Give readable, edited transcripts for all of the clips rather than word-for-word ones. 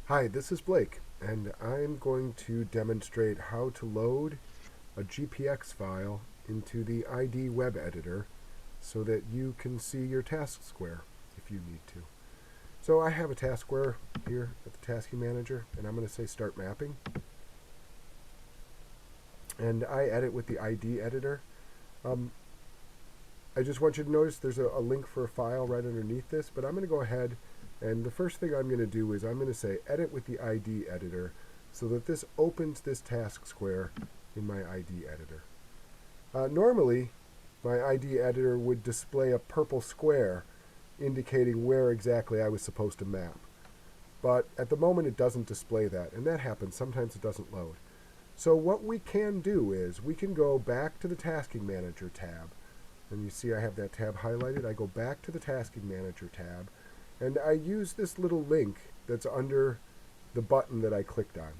Hi, this is Blake, and I'm going to demonstrate how to load a GPX file into the ID web editor so that you can see your task square if you need to. So I have a task square here at the tasking manager, and I'm going to say start mapping. And I edit with the ID editor. I just want you to notice there's a link for a file right underneath this, but I'm going to go ahead and the first thing I'm going to do is I'm going to say edit with the ID editor so that this opens this task square in my ID editor. Normally, my ID editor would display a purple square indicating where exactly I was supposed to map. But at the moment it doesn't display that, and that happens. Sometimes it doesn't load. So what we can do is we can go back to the Tasking Manager tab. And you see I have that tab highlighted. I go back to the Tasking Manager tab, and I use this little link that's under the button that I clicked on.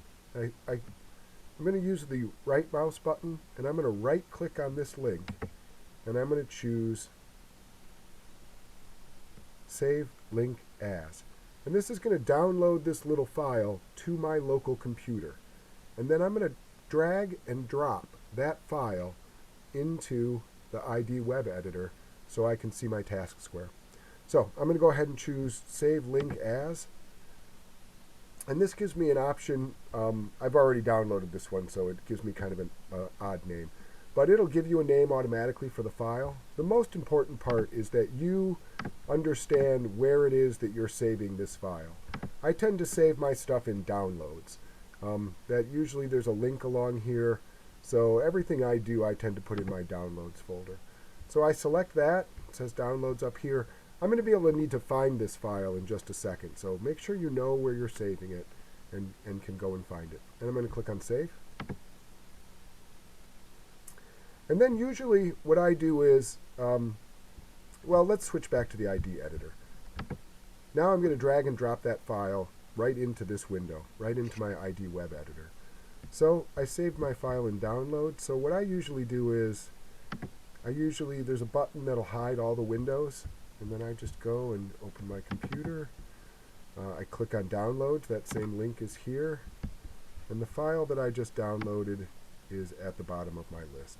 I'm going to use the right mouse button, and I'm going to right click on this link, and I'm going to choose Save Link As. And this is going to download this little file to my local computer. And then I'm going to drag and drop that file into the ID web editor so I can see my task square. So I'm going to go ahead and choose Save Link As. And this gives me an option. I've already downloaded this one, so it gives me kind of an odd name. But it'll give you a name automatically for the file. The most important part is that you understand where it is that you're saving this file. I tend to save my stuff in downloads. That usually there's a link along here. So everything I do, I tend to put in my downloads folder. So I select that. It says downloads up here. I'm going to be able to need to find this file in just a second. So make sure you know where you're saving it and can go and find it. And I'm going to click on Save. And then usually what I do is, well, let's switch back to the ID editor. Now I'm going to drag and drop that file right into this window, right into my ID web editor. So I saved my file in download. So what I usually do is, there's a button that'll hide all the windows, and then I just go and open my computer. I click on downloads. That same link is here. And the file that I just downloaded is at the bottom of my list.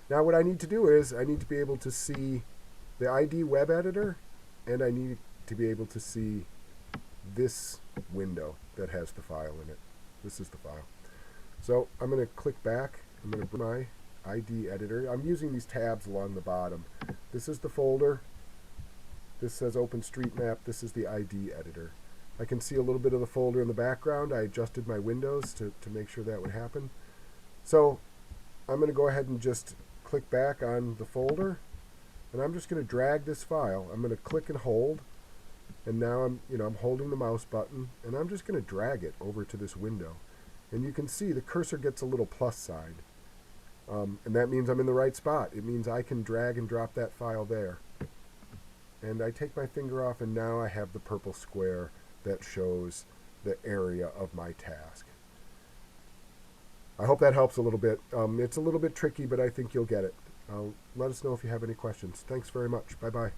Now what I need to do is I need to be able to see the ID web editor, and I need to be able to see this window that has the file in it. This is the file. So I'm going to click back. I'm going to bring my ID editor. I'm using these tabs along the bottom. This is the folder. This says OpenStreetMap. This is the ID editor. I can see a little bit of the folder in the background. I adjusted my windows to make sure that would happen. So I'm going to go ahead and just click back on the folder, and I'm just going to drag this file. I'm going to click and hold, and now I'm holding the mouse button, and I'm just going to drag it over to this window. And you can see the cursor gets a little plus sign. And that means I'm in the right spot. It means I can drag and drop that file there. And I take my finger off, and now I have the purple square that shows the area of my task. I hope that helps a little bit. It's a little bit tricky, but I think you'll get it. Let us know if you have any questions. Thanks very much. Bye-bye.